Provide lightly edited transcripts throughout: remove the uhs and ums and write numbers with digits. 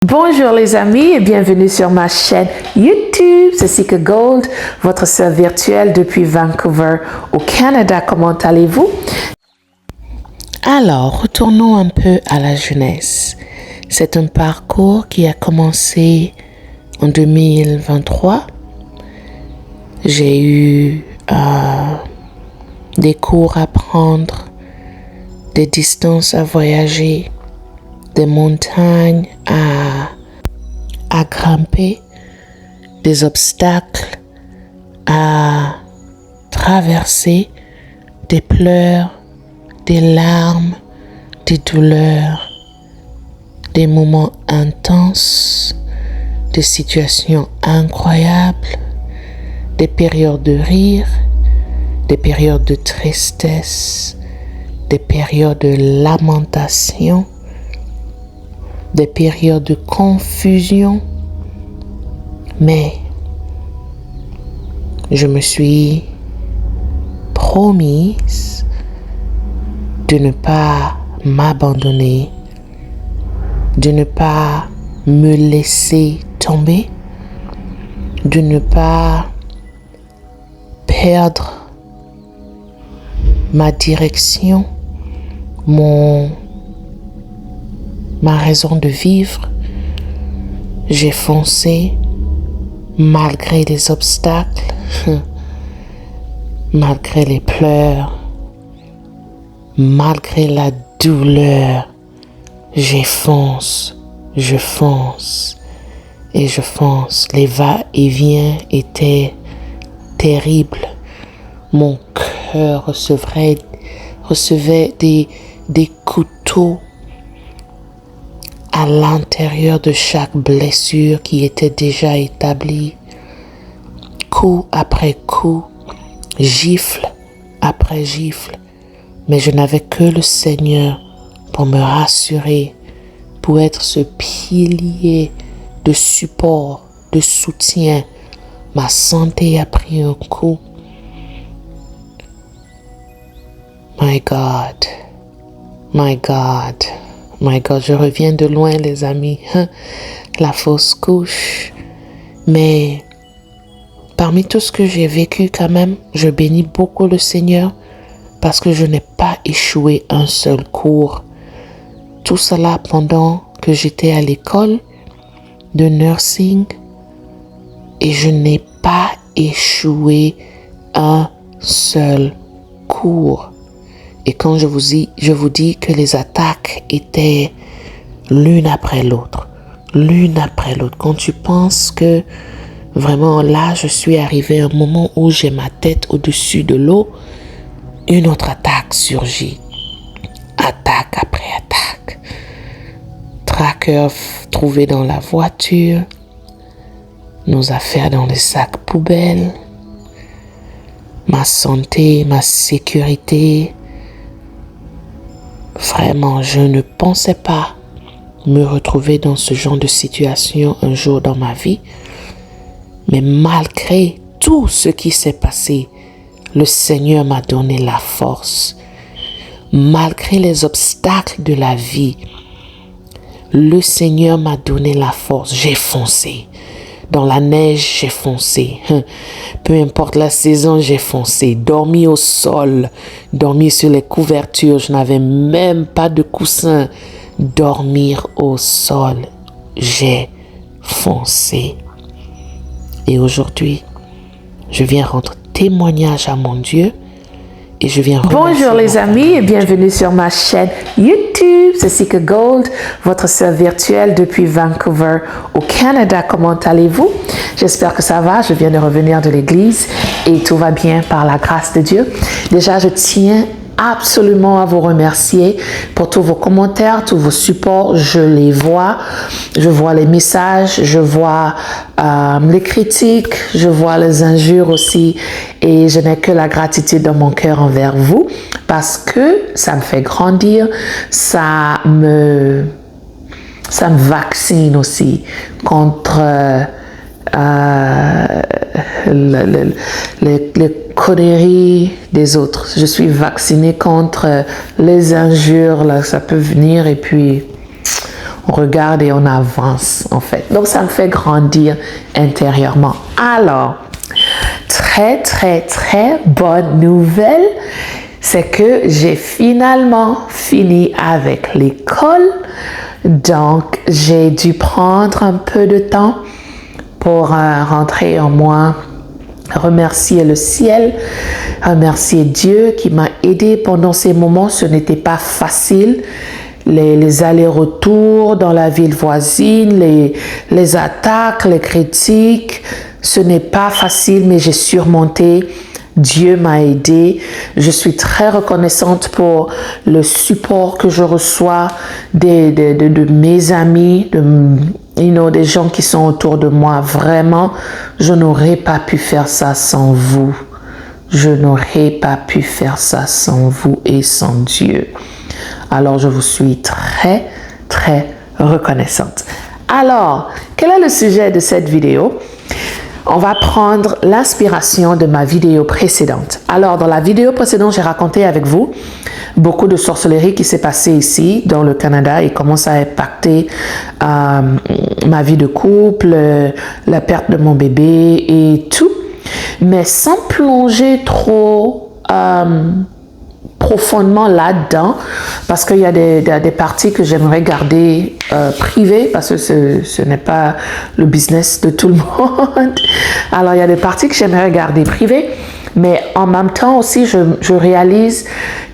Bonjour les amis et bienvenue sur ma chaîne YouTube, c'est Sika Gold, votre sœur virtuelle depuis Vancouver au Canada. Comment allez-vous? Alors, retournons un peu à la jeunesse. C'est un parcours qui a commencé en 2023. J'ai eu des cours à prendre, des distances à voyager, des montagnes à grimper, des obstacles à traverser, des pleurs, des larmes, des douleurs, des moments intenses, des situations incroyables, des périodes de rire, des périodes de tristesse, des périodes de lamentation, des périodes de confusion, mais je me suis promise de ne pas m'abandonner, de ne pas me laisser tomber, de ne pas perdre ma direction, ma raison de vivre. J'ai foncé malgré les obstacles, malgré les pleurs, malgré la douleur. Je fonce et je fonce. Les va-et-vient étaient terribles. Mon cœur recevait des couteaux à l'intérieur de chaque blessure qui était déjà établie, coup après coup, gifle après gifle, mais je n'avais que le Seigneur pour me rassurer, pour être ce pilier de support, de soutien. Ma santé a pris un coup. My God, my God. My God, je reviens de loin les amis, la fausse couche. Mais parmi tout ce que j'ai vécu quand même, je bénis beaucoup le Seigneur parce que je n'ai pas échoué un seul cours. Tout cela pendant que j'étais à l'école de nursing et je n'ai pas échoué un seul cours. Et quand je vous dis que les attaques étaient l'une après l'autre, quand tu penses que vraiment là, je suis arrivé à un moment où j'ai ma tête au-dessus de l'eau, une autre attaque surgit. Attaque après attaque. Tracker trouvé dans la voiture, nos affaires dans les sacs poubelles, ma santé, ma sécurité. Vraiment, je ne pensais pas me retrouver dans ce genre de situation un jour dans ma vie. Mais malgré tout ce qui s'est passé, le Seigneur m'a donné la force. Malgré les obstacles de la vie, le Seigneur m'a donné la force. J'ai foncé. Dans la neige, j'ai foncé. Peu importe la saison, j'ai foncé. Dormi au sol, dormi sur les couvertures. Je n'avais même pas de coussin. Dormir au sol, j'ai foncé. Et aujourd'hui, je viens rendre témoignage à mon Dieu. Et je viens Bonjour les amis et bienvenue sur ma chaîne YouTube, c'est Sika Gold, votre sœur virtuelle depuis Vancouver au Canada. Comment allez-vous? J'espère que ça va. Je viens de revenir de l'église et tout va bien par la grâce de Dieu. Déjà, je tiens absolument à vous remercier pour tous vos commentaires, tous vos supports. Je les vois. Je vois les messages, je vois les critiques, je vois les injures aussi. Et je n'ai que la gratitude dans mon cœur envers vous parce que ça me fait grandir, ça me vaccine aussi contre les conneries des autres. Je suis vaccinée contre les injures, là, ça peut venir et puis regarde et on avance en fait. Donc ça me fait grandir intérieurement. Alors, très bonne nouvelle, c'est que j'ai finalement fini avec l'école. Donc, j'ai dû prendre un peu de temps pour rentrer en moi, remercier le ciel, remercier Dieu qui m'a aidé pendant ces moments. Ce n'était pas facile. Les allers-retours dans la ville voisine, les attaques, les critiques, ce n'est pas facile, mais j'ai surmonté. Dieu m'a aidé. Je suis très reconnaissante pour le support que je reçois de mes amis, des gens qui sont autour de moi. Vraiment, je n'aurais pas pu faire ça sans vous. Je n'aurais pas pu faire ça sans vous et sans Dieu. Alors, je vous suis très reconnaissante. Alors, quel est le sujet de cette vidéo? On va prendre l'inspiration de ma vidéo précédente. Alors, dans la vidéo précédente, j'ai raconté avec vous beaucoup de sorcellerie qui s'est passée ici, dans le Canada, et comment ça a impacté ma vie de couple, la perte de mon bébé et tout. Mais sans plonger trop profondément là-dedans, parce qu'il y a des parties que j'aimerais garder privées, parce que ce n'est pas le business de tout le monde. Alors, il y a des parties que j'aimerais garder privées, mais en même temps aussi, je réalise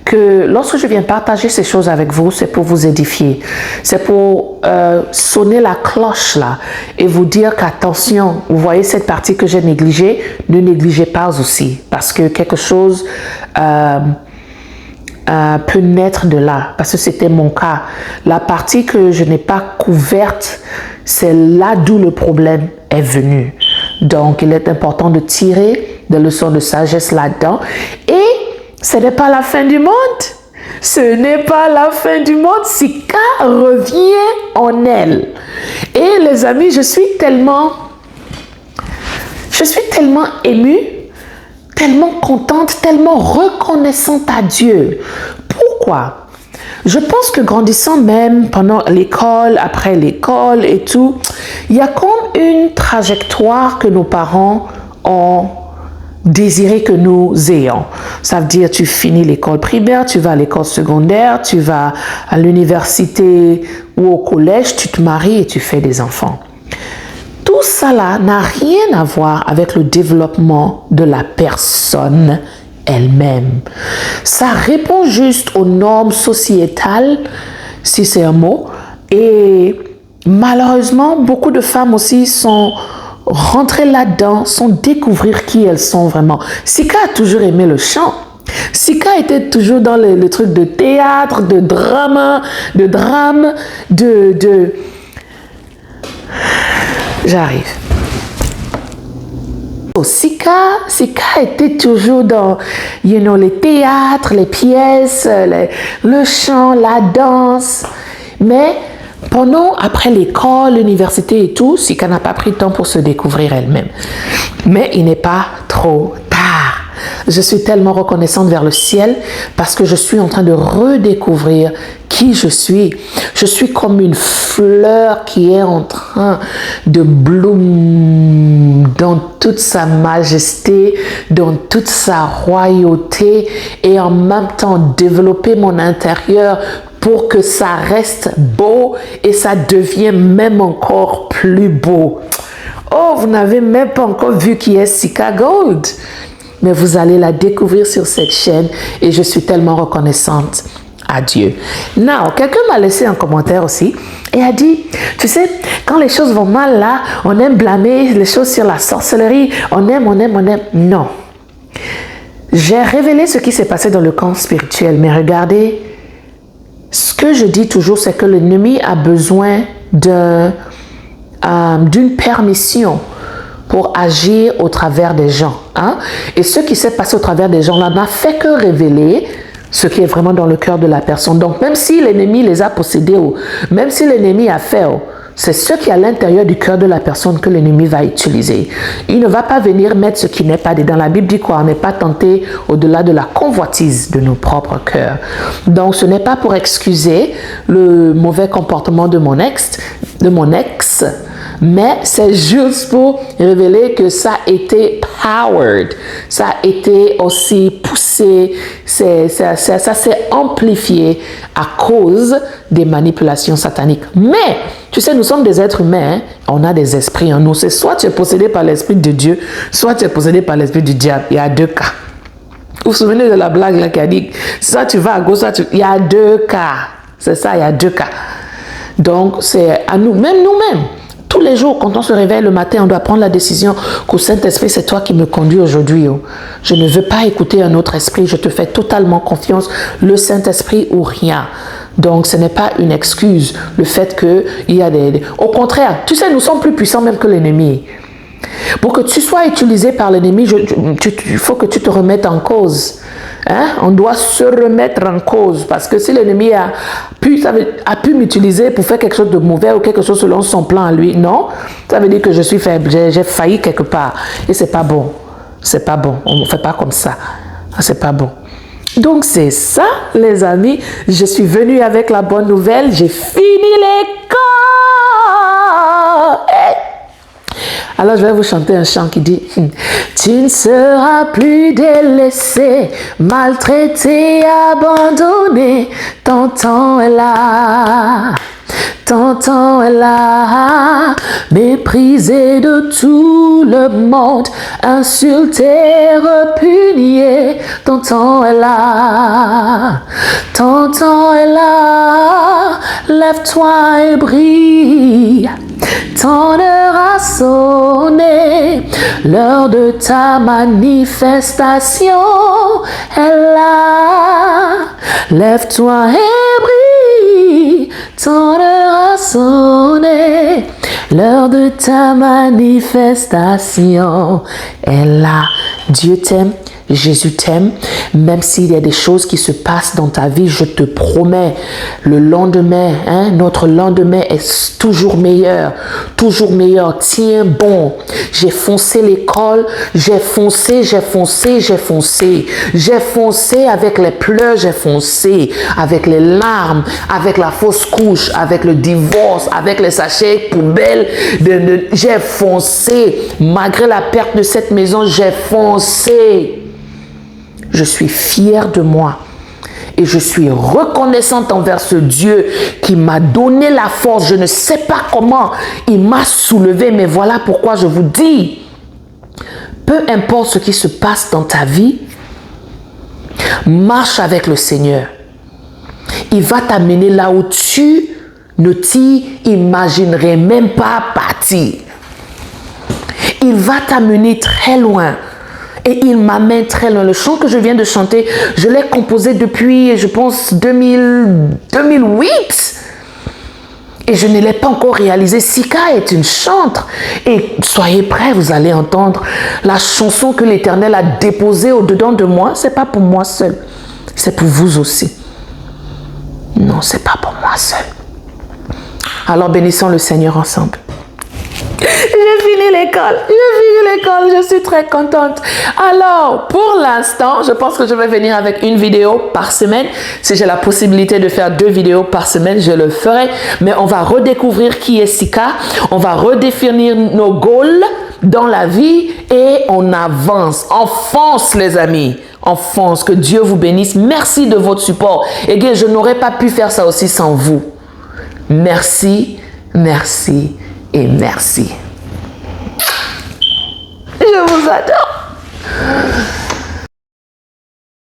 que lorsque je viens partager ces choses avec vous, c'est pour vous édifier. C'est pour sonner la cloche là et vous dire qu'attention, vous voyez cette partie que j'ai négligée, ne négligez pas aussi, parce que quelque chose peut naître de là, parce que c'était mon cas. La partie que je n'ai pas couverte, c'est là d'où le problème est venu. Donc, il est important de tirer des leçons de sagesse là-dedans. Et ce n'est pas la fin du monde. Ce n'est pas la fin du monde. Sika revient en elle. Et les amis, je suis tellement émue, tellement contente, tellement reconnaissante à Dieu. Pourquoi? Je pense que grandissant même pendant l'école, après l'école et tout, il y a comme une trajectoire que nos parents ont désiré que nous ayons. Ça veut dire tu finis l'école primaire, tu vas à l'école secondaire, tu vas à l'université ou au collège, tu te maries et tu fais des enfants. Tout ça là n'a rien à voir avec le développement de la personne elle-même. Ça répond juste aux normes sociétales, si c'est un mot. Et malheureusement, beaucoup de femmes aussi sont rentrées là-dedans, sans découvrir qui elles sont vraiment. Sika a toujours aimé le chant. Sika était toujours dans le truc de théâtre, de drame, J'arrive. Sika était toujours dans, les théâtres, les pièces, le chant, la danse. Mais après l'école, l'université et tout, Sika n'a pas pris le temps pour se découvrir elle-même. Mais il n'est pas trop tard. Je suis tellement reconnaissante vers le ciel parce que je suis en train de redécouvrir qui je suis. Je suis comme une fleur qui est en train de bloomer dans toute sa majesté, dans toute sa royauté et en même temps développer mon intérieur pour que ça reste beau et ça devienne même encore plus beau. Oh, vous n'avez même pas encore vu qui est Sika Gold. Mais vous allez la découvrir sur cette chaîne et je suis tellement reconnaissante à Dieu. Now, quelqu'un m'a laissé un commentaire aussi et a dit, tu sais, quand les choses vont mal là, on aime blâmer les choses sur la sorcellerie, on aime. Non. J'ai révélé ce qui s'est passé dans le camp spirituel, mais regardez, ce que je dis toujours, c'est que l'ennemi a besoin d'une permission pour agir au travers des gens. Hein? Et ce qui s'est passé au travers des gens là n'a fait que révéler ce qui est vraiment dans le cœur de la personne. Donc, même si l'ennemi les a possédés, même si l'ennemi a fait, C'est ce qui est à l'intérieur du cœur de la personne que l'ennemi va utiliser. Il ne va pas venir mettre ce qui n'est pas dedans. La Bible dit quoi? On n'est pas tenté au-delà de la convoitise de nos propres cœurs. Donc, ce n'est pas pour excuser le mauvais comportement de mon ex, mais c'est juste pour révéler que ça a été powered, ça a été aussi poussé, ça s'est amplifié à cause des manipulations sataniques. Mais, tu sais, nous sommes des êtres humains, hein? On a des esprits en nous. C'est soit tu es possédé par l'esprit de Dieu, soit tu es possédé par l'esprit du diable. Il y a deux cas. Vous vous souvenez de la blague là qui a dit, soit tu vas à gauche, soit tu... Il y a deux cas. C'est ça, il y a deux cas. Donc, c'est à nous-mêmes, tous les jours, quand on se réveille le matin, on doit prendre la décision qu'au Saint-Esprit, c'est toi qui me conduis aujourd'hui. Oh. Je ne veux pas écouter un autre esprit. Je te fais totalement confiance. Le Saint-Esprit ou rien. Donc, ce n'est pas une excuse, le fait qu'il y a des... Au contraire, tu sais, nous sommes plus puissants même que l'ennemi. Pour que tu sois utilisé par l'ennemi, il faut que tu te remettes en cause. Hein? On doit se remettre en cause parce que si l'ennemi a pu m'utiliser pour faire quelque chose de mauvais ou quelque chose selon son plan à lui, non, ça veut dire que je suis faible, j'ai failli quelque part et c'est pas bon. C'est pas bon, on ne fait pas comme ça. C'est pas bon. Donc c'est ça, les amis. Je suis venue avec la bonne nouvelle. J'ai fini l'école. Hey! Alors, je vais vous chanter un chant qui dit « Tu ne seras plus délaissé, maltraité, abandonné, ton temps est là. Ton temps est là, méprisé de tout le monde, insulté, repugné, ton temps est là. Ton temps est là, lève-toi et brille. Ton heure a sonné, l'heure de ta manifestation est là. Lève-toi et brille, ton heure a sonné, l'heure de ta manifestation est là. Dieu t'aime. Jésus t'aime, même s'il y a des choses qui se passent dans ta vie, je te promets, le lendemain, notre lendemain est toujours meilleur, tiens bon. J'ai foncé l'école, j'ai foncé avec les pleurs, j'ai foncé avec les larmes, avec la fausse couche, avec le divorce, avec les sachets poubelles, j'ai foncé, malgré la perte de cette maison, j'ai foncé. Je suis fière de moi et je suis reconnaissante envers ce Dieu qui m'a donné la force. Je ne sais pas comment il m'a soulevé, mais voilà pourquoi je vous dis, peu importe ce qui se passe dans ta vie, marche avec le Seigneur. Il va t'amener là où tu ne t'imaginerais même pas partir. Il va t'amener très loin. Et il m'amène très loin. Le chant que je viens de chanter, je l'ai composé depuis, je pense, 2008. Et je ne l'ai pas encore réalisé. Sika est une chantre. Et soyez prêts, vous allez entendre la chanson que l'Éternel a déposée au-dedans de moi. Ce n'est pas pour moi seul. C'est pour vous aussi. Non, ce n'est pas pour moi seul. Alors bénissons le Seigneur ensemble. J'ai fini l'école, je suis très contente. Alors, pour l'instant, je pense que je vais venir avec une vidéo par semaine. Si j'ai la possibilité de faire 2 vidéos par semaine, je le ferai. Mais on va redécouvrir qui est Sika. On va redéfinir nos goals dans la vie et on avance. On fonce, les amis. On fonce. Que Dieu vous bénisse. Merci de votre support. Et bien, je n'aurais pas pu faire ça aussi sans vous. Merci, merci et merci. Je vous adore.